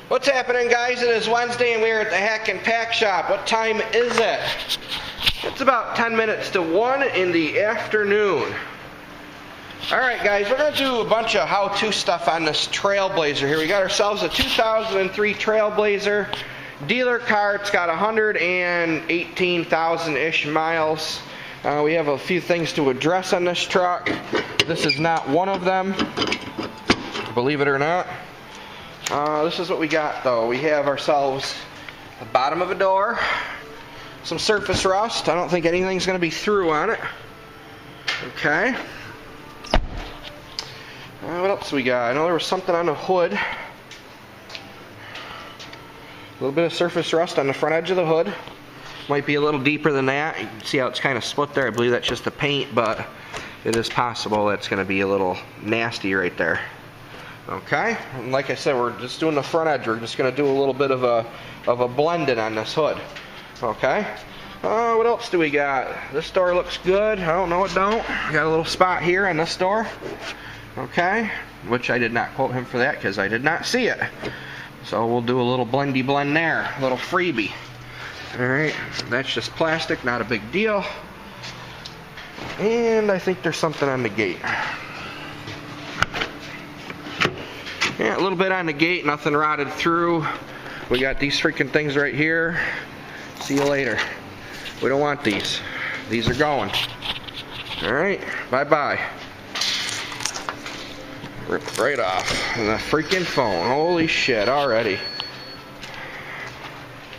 What's happening, guys? It is Wednesday and we're at the Hack and Pack Shop. What time is it? It's about 10 minutes to 1 in the afternoon. Alright guys, we're going to do a bunch of how-to stuff on this Trailblazer here. We got ourselves a 2003 Trailblazer. Dealer car, it's got 118,000-ish miles. We have a few things to address on this truck. This is not one of them, believe it or not. This is what we got though. We have ourselves the bottom of a door, some surface rust. I don't think anything's going to be through on it. Okay. What else we got? I know there was something on the hood. A little bit of surface rust on the front edge of the hood. Might be a little deeper than that. You can see how it's kind of split there. I believe that's just the paint, but it is possible that's going to be a little nasty right there. Okay, and like I said, we're just doing the front edge. We're just going to do a little bit of a blending on this hood. Okay. What else do we got? This door looks good. I don't know it don't. Got a little spot here on this door. Okay, which I did not quote him for that because I did not see it. So we'll do a little blendy blend there, a little freebie. Alright, that's just plastic, not a big deal. And I think there's something on the gate. Yeah, a little bit on the gate, nothing rotted through. We got these freaking things right here. See you later. We don't want these. These are going. Alright, bye-bye. Ripped right off. And the freaking phone. Holy shit, already.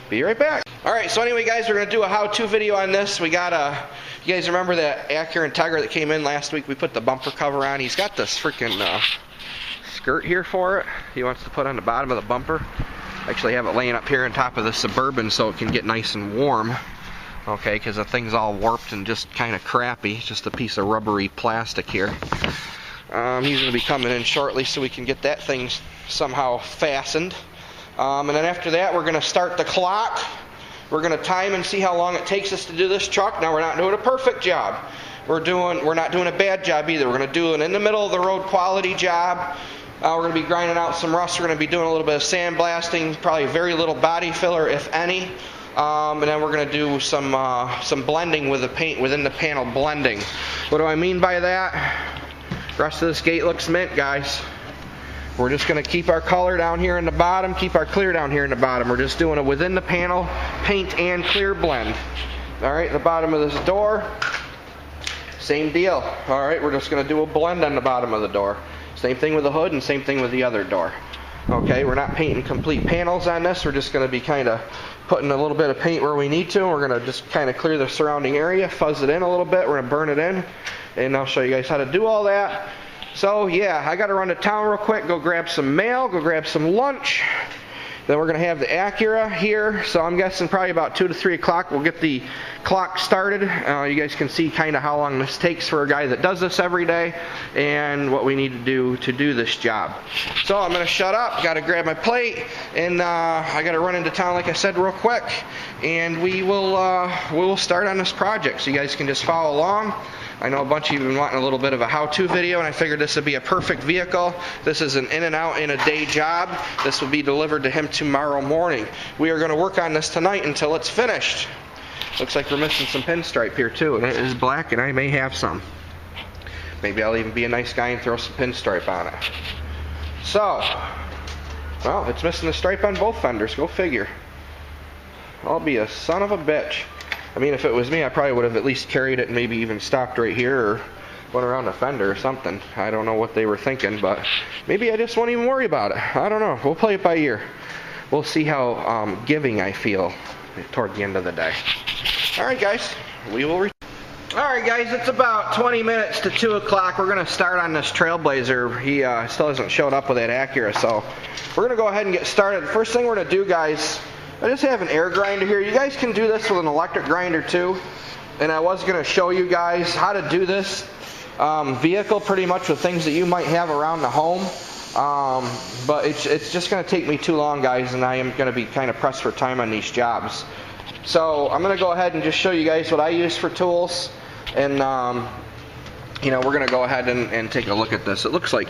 Be right back. Alright, so anyway guys, we're going to do a how-to video on this. We got you guys remember that Acura Integra that came in last week? We put the bumper cover on. He's got this freaking skirt here for it. He wants to put on the bottom of the bumper. Actually have it laying up here on top of the Suburban so it can get nice and warm. Okay, because the thing's all warped and just kind of crappy. It's just a piece of rubbery plastic here. He's going to be coming in shortly so we can get that thing somehow fastened. And then after that we're going to start the clock. We're going to time and see how long it takes us to do this truck. Now we're not doing a perfect job. We're not doing a bad job either. We're going to do an in the middle of the road quality job. We're going to be grinding out some rust. We're going to be doing a little bit of sandblasting, probably very little body filler if any. And then we're going to do some blending with the paint within the panel blending. What do I mean by that? The rest of this gate looks mint, guys. We're just going to keep our color down here in the bottom, keep our clear down here in the bottom. We're just doing a within the panel paint and clear blend. Alright, the bottom of this door, same deal. Alright, we're just going to do a blend on the bottom of the door. Same thing with the hood and same thing with the other door. Okay, we're not painting complete panels on this. We're just going to be kind of putting a little bit of paint where we need to. We're going to just kind of clear the surrounding area, fuzz it in a little bit. We're going to burn it in, and I'll show you guys how to do all that. So yeah, I got to run to town real quick, go grab some mail, go grab some lunch. Then we're going to have the Acura here, so I'm guessing probably about 2 to 3 o'clock we'll get the clock started. You guys can see kind of how long this takes for a guy that does this every day and what we need to do this job. So I'm going to shut up, got to grab my plate, and I got to run into town like I said real quick, and we will start on this project so you guys can just follow along. I know a bunch of you have been wanting a little bit of a how-to video, and I figured this would be a perfect vehicle. This is an in and out in a day job. This will be delivered to him tomorrow morning. We are going to work on this tonight until it's finished. Looks like we're missing some pinstripe here too, and it is black, and I may have some. Maybe I'll even be a nice guy and throw some pinstripe on it. So, well, it's missing the stripe on both fenders. Go figure. I'll be a son of a bitch. I mean, if it was me, I probably would have at least carried it and maybe even stopped right here or went around the fender or something. I don't know what they were thinking, but maybe I just won't even worry about it. I don't know. We'll play it by ear. We'll see how giving I feel toward the end of the day. Alright, guys. We will Alright, guys. It's about 20 minutes to 2 o'clock. We're going to start on this Trailblazer. He still hasn't showed up with that Acura, so we're going to go ahead and get started. The first thing we're going to do, guys, I just have an air grinder here. You guys can do this with an electric grinder too. And I was going to show you guys how to do this vehicle pretty much with things that you might have around the home. But it's just going to take me too long, guys, and I am going to be kind of pressed for time on these jobs. So I'm going to go ahead and just show you guys what I use for tools. And, you know, we're going to go ahead and take a look at this. It looks like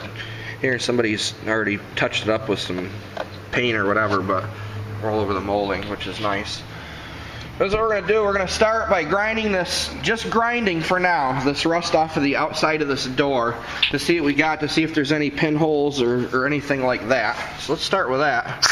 here somebody's already touched it up with some paint or whatever, but all over the molding, which is nice. That's what we're going to do. We're going to start by grinding this, just grinding for now, this rust off of the outside of this door to see what we got, to see if there's any pinholes or anything like that. So let's start with that.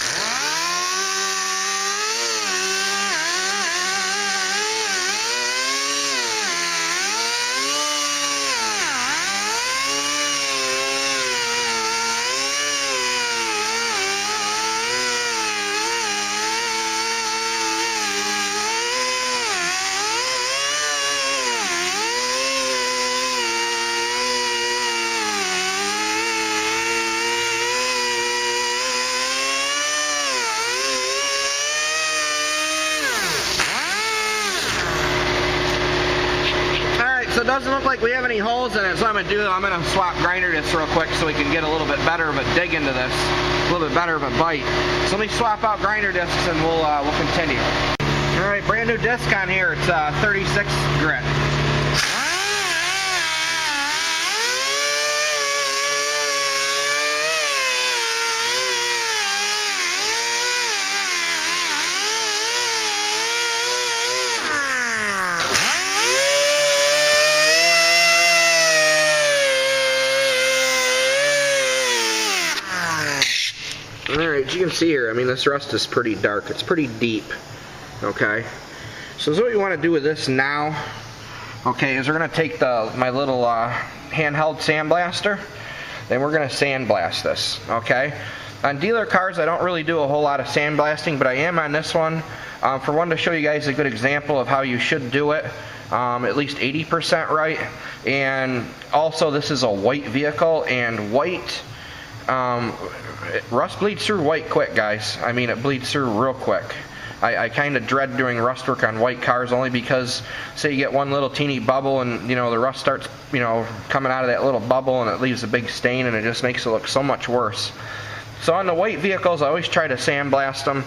So it doesn't look like we have any holes in it, so I'm going to do, I'm going to swap grinder discs real quick so we can get a little bit better of a dig into this, a little bit better of a bite. So let me swap out grinder discs and we'll continue. Alright, brand new disc on here, it's 36 grit. Alright, as you can see here, I mean, this rust is pretty dark. It's pretty deep. Okay? So what you want to do with this now, okay, is we're going to take my little handheld sandblaster, then we're going to sandblast this. Okay? On dealer cars, I don't really do a whole lot of sandblasting, but I am on this one. For one, to show you guys a good example of how you should do it. At least 80% right. And also, this is a white vehicle, and white... rust bleeds through white quick, guys. I mean, it bleeds through real quick. I kind of dread doing rust work on white cars only because, say you get one little teeny bubble and, you know, the rust starts, you know, coming out of that little bubble and it leaves a big stain and it just makes it look so much worse. So on the white vehicles, I always try to sandblast them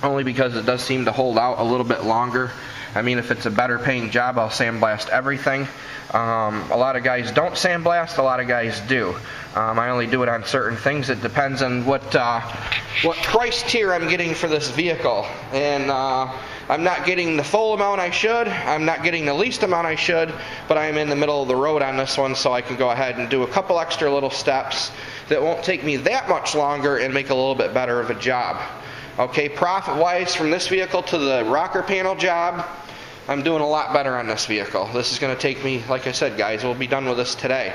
only because it does seem to hold out a little bit longer. I mean, if it's a better paying job, I'll sandblast everything. A lot of guys don't sandblast, a lot of guys do. I only do it on certain things. It depends on what price tier I'm getting for this vehicle. And I'm not getting the full amount I should, I'm not getting the least amount I should, but I'm in the middle of the road on this one, so I can go ahead and do a couple extra little steps that won't take me that much longer and make a little bit better of a job. Okay, profit-wise, from this vehicle to the rocker panel job, I'm doing a lot better on this vehicle. This is going to take me, like I said, guys, we'll be done with this today.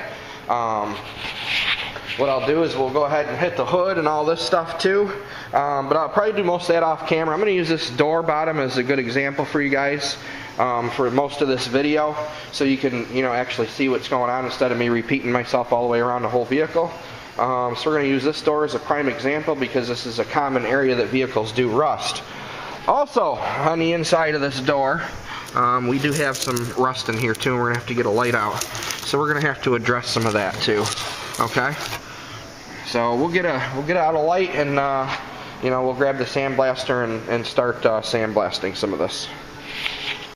What I'll do is we'll go ahead and hit the hood and all this stuff too. But I'll probably do most of that off camera. I'm going to use this door bottom as a good example for you guys for most of this video, so you can, you know, actually see what's going on instead of me repeating myself all the way around the whole vehicle. So we're going to use this door as a prime example because this is a common area that vehicles do rust. Also, on the inside of this door, we do have some rust in here too, and we're going to have to get a light out. So we're going to have to address some of that too. Okay? So we'll get out a light and you know, we'll grab the sandblaster and start sandblasting some of this.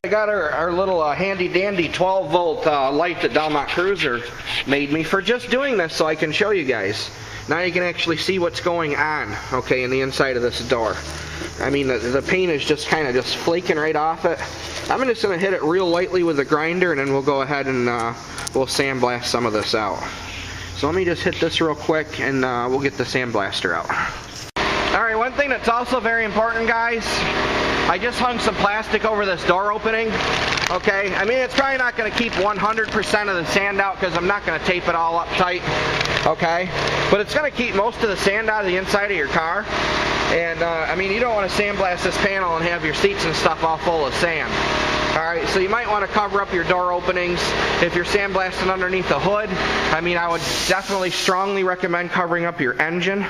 I got our little handy dandy 12 volt light that Delmont Cruiser made me for just doing this, so I can show you guys. Now you can actually see what's going on, okay, in the inside of this door. I mean, the paint is just kind of just flaking right off it. I'm just going to hit it real lightly with a grinder, and then we'll go ahead and we'll sandblast some of this out. So let me just hit this real quick, and we'll get the sandblaster out. Alright, one thing that's also very important, guys, I just hung some plastic over this door opening. Okay, I mean, it's probably not going to keep 100% of the sand out because I'm not going to tape it all up tight. Okay, but it's going to keep most of the sand out of the inside of your car. And I mean, you don't want to sandblast this panel and have your seats and stuff all full of sand. Alright, so you might want to cover up your door openings. If you're sandblasting underneath the hood, I mean, I would definitely strongly recommend covering up your engine.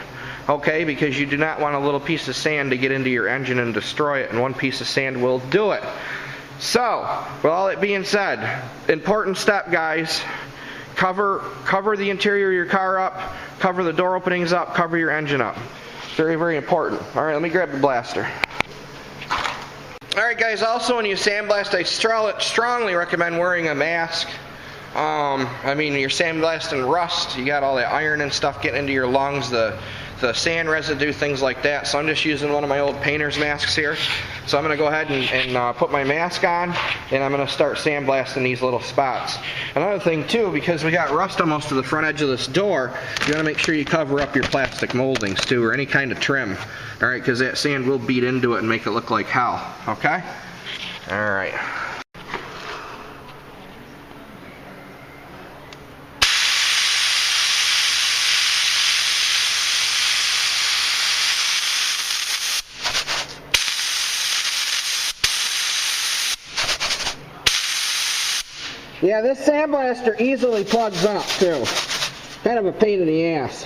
Okay, because you do not want a little piece of sand to get into your engine and destroy it, and one piece of sand will do it. So, with all that being said, important step, guys. Cover the interior of your car up, cover the door openings up, cover your engine up. Very, very important. Alright, let me grab the blaster. Alright guys, also when you sandblast, I strongly recommend wearing a mask. I mean, you're sandblasting rust, you got all the iron and stuff getting into your lungs, the the sand residue, things like that. So I'm just using one of my old painter's masks here. So I'm going to go ahead and put my mask on, and I'm going to start sandblasting these little spots. Another thing too, because we got rust on most of the front edge of this door, you want to make sure you cover up your plastic moldings too, or any kind of trim. All right, because that sand will beat into it and make it look like hell. Okay? All right. Yeah, this sandblaster easily plugs up too. Kind of a pain in the ass.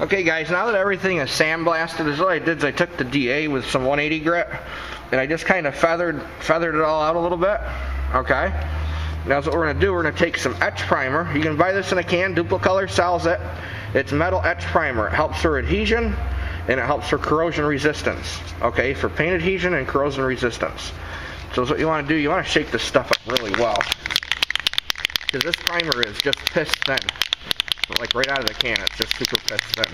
Okay guys, now that everything is sandblasted, what I did is I took the DA with some 180 grit and I just kind of feathered it all out a little bit. Okay? Now what we're going to do, we're going to take some etch primer. You can buy this in a can, Duplicolor sells it. It's metal etch primer. It helps for adhesion and it helps for corrosion resistance. Okay, for paint adhesion and corrosion resistance. So what you want to do, you want to shake this stuff up really well. Because this primer is just piss thin. Like right out of the can, it's just super piss thin.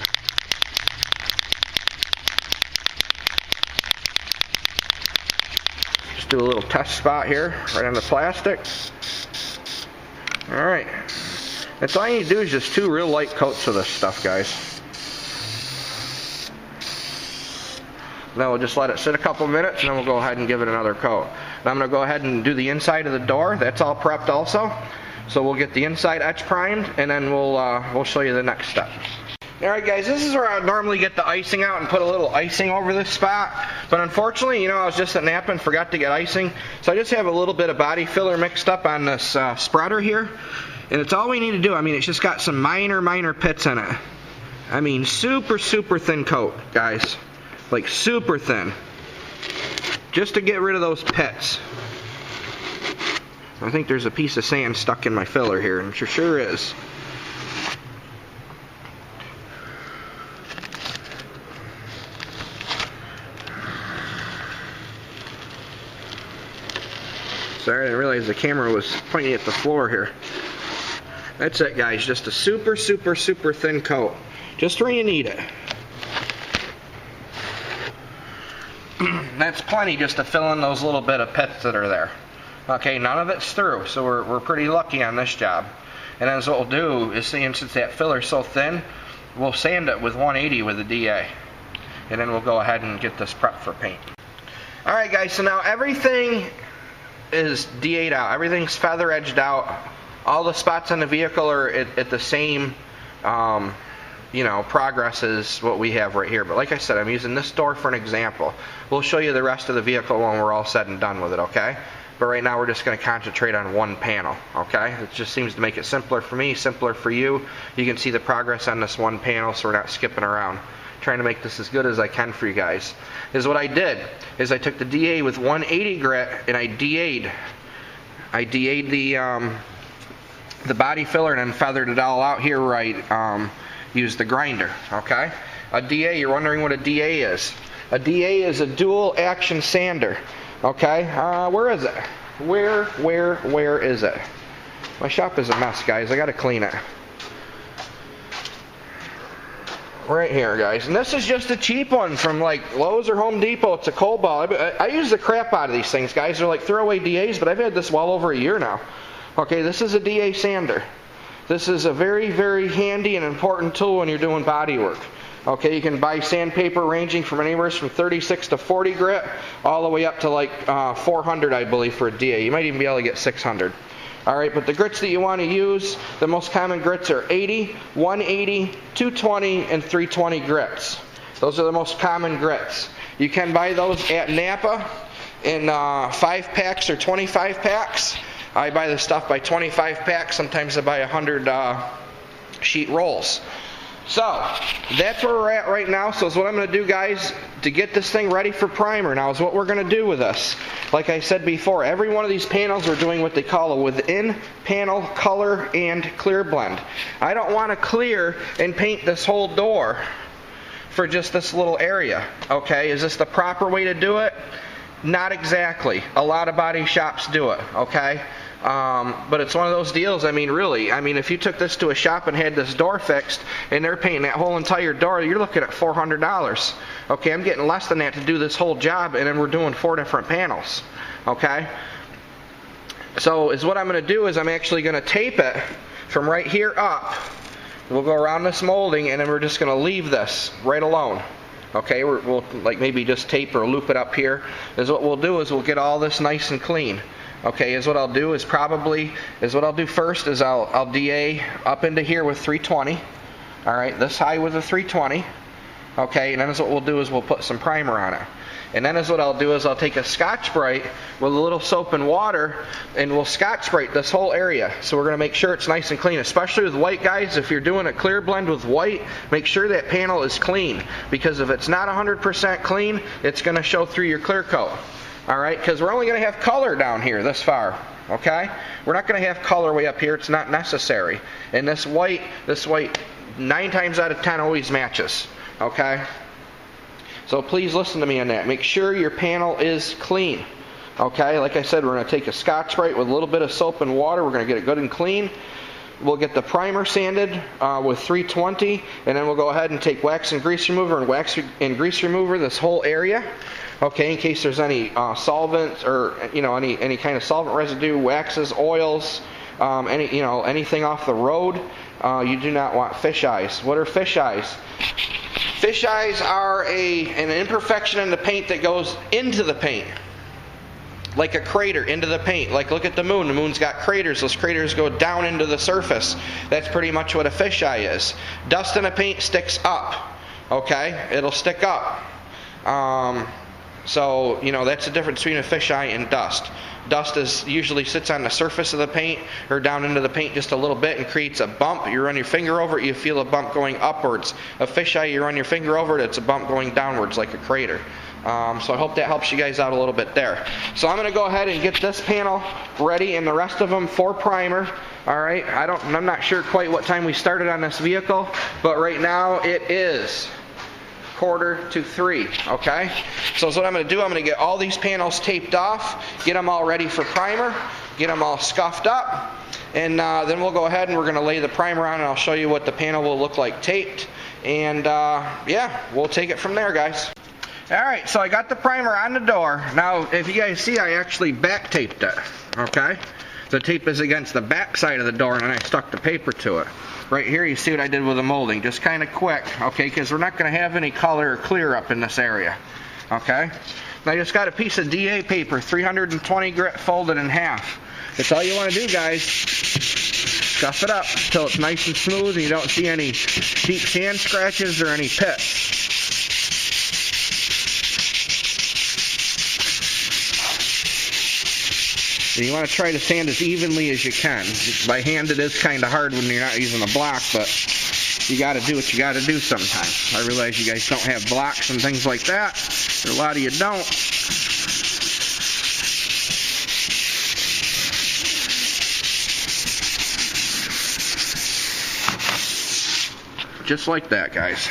Just do a little test spot here, right on the plastic. Alright. That's all you need to do is just 2 real light coats of this stuff, guys. Then we'll just let it sit a couple minutes and then we'll go ahead and give it another coat. Now I'm going to go ahead and do the inside of the door. That's all prepped also. So we'll get the inside etch primed and then we'll show you the next step. Alright guys, this is where I would normally get the icing out and put a little icing over this spot. But unfortunately, you know, I was just at napping, forgot to get icing. So I just have a little bit of body filler mixed up on this spreader here. And it's all we need to do. I mean, it's just got some minor pits in it. I mean, super thin coat, guys. Like super thin. Just to get rid of those pits. I think there's a piece of sand stuck in my filler here, and it sure is. Sorry, I didn't realize the camera was pointing at the floor here. That's it, guys. Just a super thin coat. Just where you need it. That's plenty just to fill in those little bit of pits that are there. Okay, none of it's through, so we're pretty lucky on this job. And then what we'll do is, since that filler's so thin, we'll sand it with 180 with the DA. And then we'll go ahead and get this prepped for paint. Alright guys, so now everything is DA'd out. Everything's feather edged out. All the spots on the vehicle are at the same you know, progress as what we have right here. But like I said, I'm using this door for an example. We'll show you the rest of the vehicle when we're all said and done with it, okay? But right now we're just going to concentrate on one panel, okay? It just seems to make it simpler for me, simpler for you. You can see the progress on this one panel, so we're not skipping around. Trying to make this as good as I can for you guys. Is what I did is I took the DA with 180 grit and I DA'd the body filler and then feathered it all out here where I used the grinder, okay? A DA, you're wondering what a DA is. A DA is a dual action sander. Okay, where is it? Where is it? My shop is a mess, guys. I gotta clean it. Right here, guys. And this is just a cheap one from like Lowe's or Home Depot. It's a Cobalt. I use the crap out of these things, guys. They're like throwaway DAs, but I've had this well over a year now. Okay, this is a DA sander. This is a very, very handy and important tool when you're doing body work. Okay, you can buy sandpaper ranging from anywhere from 36 to 40 grit, all the way up to like 400, I believe, for a DA. You might even be able to get 600. All right, but the grits that you want to use, the most common grits are 80, 180, 220, and 320 grits. Those are the most common grits. You can buy those at Napa in 5 packs or 25 packs. I buy the stuff by 25 packs. Sometimes I buy 100 sheet rolls. So that's where we're at right now. So is what I'm going to do, guys, to get this thing ready for primer. Now is what we're going to do with this. Like I said before, every one of these panels we're doing what they call a within panel color and clear blend. I don't want to clear and paint this whole door for just this little area. Okay, is this the proper way to do it? Not exactly. A lot of body shops do it. Okay. But it's one of those deals, I mean, really, if you took this to a shop and had this door fixed and they're painting that whole entire door, you're looking at $400. Okay, I'm getting less than that to do this whole job, and then we're doing 4 different panels. Okay, so is what I'm going to do is I'm actually going to tape it from right here up. We'll go around this molding, and then we're just going to leave this right alone. Okay, we'll like maybe just tape or loop it up here. Is what we'll do is we'll get all this nice and clean. Okay, is what I'll do is what I'll do first is I'll DA up into here with 320. All right, this high with a 320. Okay, and then is what we'll do is we'll put some primer on it. And then is what I'll do is I'll take a Scotch-Brite with a little soap and water, and we'll Scotch-Brite this whole area. So we're going to make sure it's nice and clean, especially with white, guys. If you're doing a clear blend with white, make sure that panel is clean, because if it's not 100% clean, it's going to show through your clear coat. All right, because we're only going to have color down here this far. Okay, we're not going to have color way up here. It's not necessary. And this white 9 times out of 10 always matches. Okay, so please listen to me on that. Make sure your panel is clean. Okay, like I said, we're going to take a Scotch-Brite with a little bit of soap and water. We're going to get it good and clean. We'll get the primer sanded with 320, and then we'll go ahead and take wax and grease remover and wax and grease remover this whole area. Okay, in case there's any solvents or any kind of solvent residue, waxes, oils, anything off the road. You do not want fish eyes. What are fish eyes? Fish eyes are an imperfection in the paint that goes into the paint. Like a crater into the paint. Like look at the moon. The moon's got craters. Those craters go down into the surface. That's pretty much what a fisheye is. Dust in a paint sticks up. Okay? It'll stick up. So, that's the difference between a fisheye and dust. Dust usually sits on the surface of the paint or down into the paint just a little bit and creates a bump. You run your finger over it, you feel a bump going upwards. A fisheye, you run your finger over it, it's a bump going downwards like a crater. So I hope that helps you guys out a little bit there. So I'm going to go ahead and get this panel ready and the rest of them for primer. All right, I'm not sure quite what time we started on this vehicle, but right now it is 2:45, okay? So what I'm going to do, I'm going to get all these panels taped off, get them all ready for primer, get them all scuffed up, and then we'll go ahead and we're going to lay the primer on, and I'll show you what the panel will look like taped, and yeah, we'll take it from there, guys. Alright, so I got the primer on the door. Now, if you guys see, I actually back taped it, okay? The tape is against the back side of the door, and then I stuck the paper to it. Right here, you see what I did with the molding. Just kind of quick, okay? Because we're not going to have any color or clear up in this area, okay? Now, I just got a piece of DA paper, 320 grit folded in half. That's all you want to do, guys. Scuff it up until it's nice and smooth and you don't see any deep sand scratches or any pits. You want to try to sand as evenly as you can. By hand it is kind of hard when you're not using a block, but you got to do what you got to do sometimes. I realize you guys don't have blocks and things like that. A lot of you don't. Just like that, guys.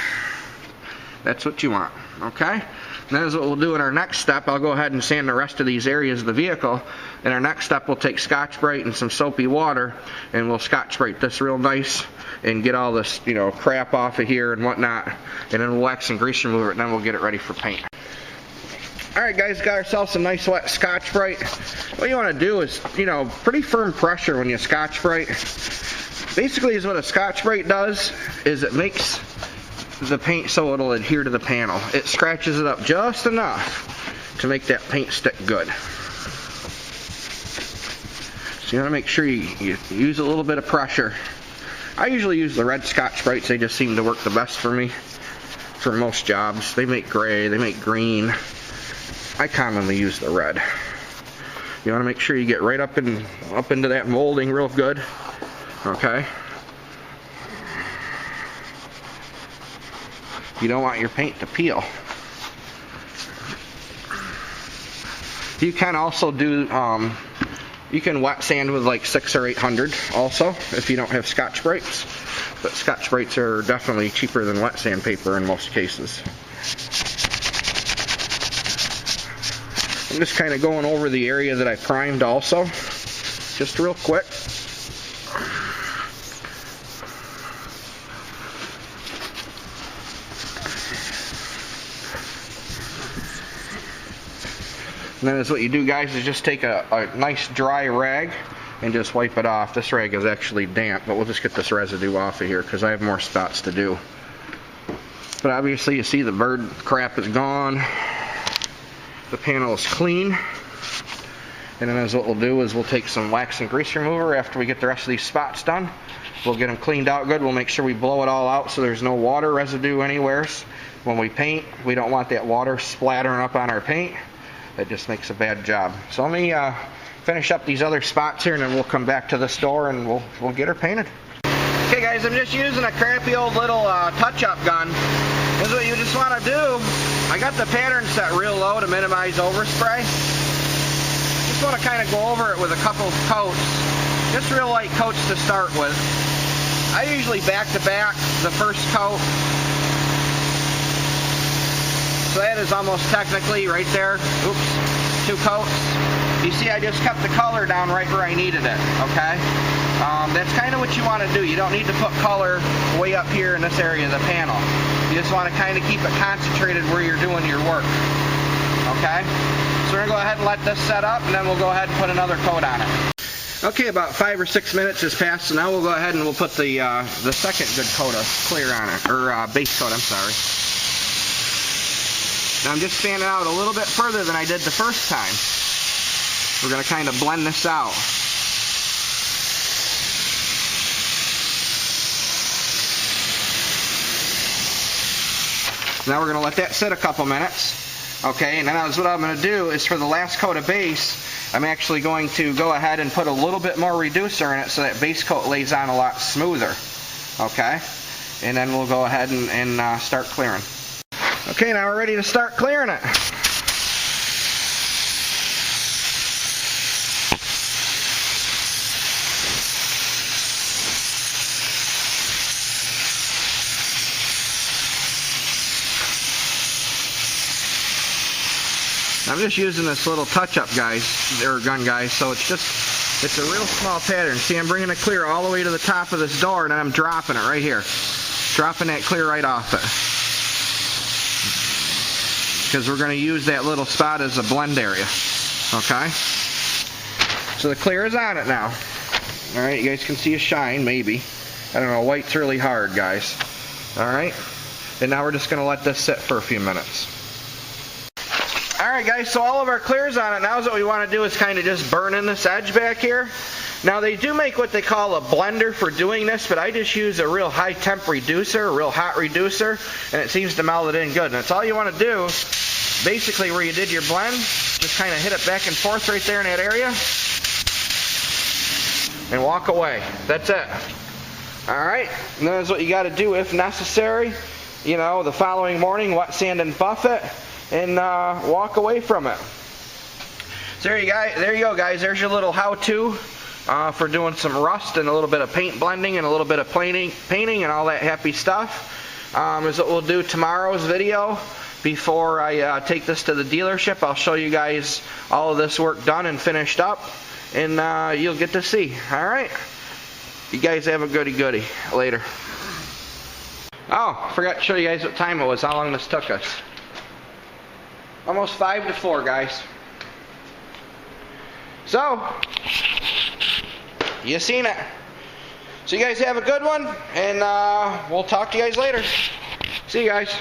That's what you want, okay? And that is what we'll do in our next step. I'll go ahead and sand the rest of these areas of the vehicle. In our next step, we'll take Scotch-Brite and some soapy water, and we'll Scotch-Brite this real nice and get all this, crap off of here and whatnot. And then we'll wax and grease remove it, and then we'll get it ready for paint. Alright guys, got ourselves some nice wet Scotch-Brite. What you want to do is, pretty firm pressure when you Scotch-Brite. Basically is what a Scotch-Brite does is it makes the paint so it'll adhere to the panel. It scratches it up just enough to make that paint stick good. So you want to make sure you use a little bit of pressure. I usually use the red Scotch-Brites. They just seem to work the best for me for most jobs. They make gray, they make green. I commonly use the red. You want to make sure you get right up into that molding real good. Okay. You don't want your paint to peel. You can also do, you can wet sand with like 600 or 800 also if you don't have Scotch-Brites. But Scotch-Brites are definitely cheaper than wet sandpaper in most cases. I'm just kind of going over the area that I primed also, just real quick. And then what you do, guys, is just take a nice dry rag and just wipe it off. This rag is actually damp, but we'll just get this residue off of here because I have more spots to do. But obviously you see the bird crap is gone. The panel is clean. And then what we'll do is we'll take some wax and grease remover after we get the rest of these spots done. We'll get them cleaned out good. We'll make sure we blow it all out so there's no water residue anywhere. When we paint, we don't want that water splattering up on our paint. That just makes a bad job. So let me finish up these other spots here and then we'll come back to this door and we'll get her painted. Okay guys, I'm just using a crappy old little touch-up gun. This is what you just want to do. I got the pattern set real low to minimize overspray. Just want to kind of go over it with a couple coats. Just real light coats to start with. I usually back to back the first coat. So that is almost technically right there. Oops, 2 coats. You see I just kept the color down right where I needed it, okay? That's kind of what you want to do. You don't need to put color way up here in this area of the panel. You just want to kind of keep it concentrated where you're doing your work, okay? So we're going to go ahead and let this set up and then we'll go ahead and put another coat on it. Okay, about 5 or 6 minutes has passed, so now we'll go ahead and we'll put the second good coat of clear on it, or base coat, I'm sorry. Now I'm just fanning out a little bit further than I did the first time. We're going to kind of blend this out. Now we're going to let that sit a couple minutes. Okay, and then what I'm going to do is for the last coat of base, I'm actually going to go ahead and put a little bit more reducer in it so that base coat lays on a lot smoother. Okay, and then we'll go ahead and start clearing. Okay, now we're ready to start clearing it. I'm just using this little touch-up gun, guys, so it's a real small pattern. See, I'm bringing the clear all the way to the top of this door, and then I'm dropping it right here. Dropping that clear right off it. Because we're going to use that little spot as a blend area. Okay? So the clear is on it now. Alright, you guys can see a shine, maybe. I don't know, white's really hard, guys. Alright? And now we're just going to let this sit for a few minutes. Alright guys, so all of our clear's on it. Now what we want to do is kind of just burn in this edge back here. Now they do make what they call a blender for doing this, but I just use a real high temp reducer, a real hot reducer, and it seems to melt it in good. And that's all you want to do, basically where you did your blend, just kind of hit it back and forth right there in that area, and walk away. That's it. Alright, and that's what you got to do if necessary. You know, the following morning, wet sand and buff it, and walk away from it. So there you go, guys. There's your little how-to for doing some rust and a little bit of paint blending and a little bit of painting and all that happy stuff. Is what we'll do tomorrow's video. Before I take this to the dealership, I'll show you guys all of this work done and finished up, and you'll get to see. All right. You guys have a goody-goody. Later. Oh, forgot to show you guys what time it was, how long this took us. Almost 5 to 4, guys. So, you seen it. So you guys have a good one, and we'll talk to you guys later. See you guys.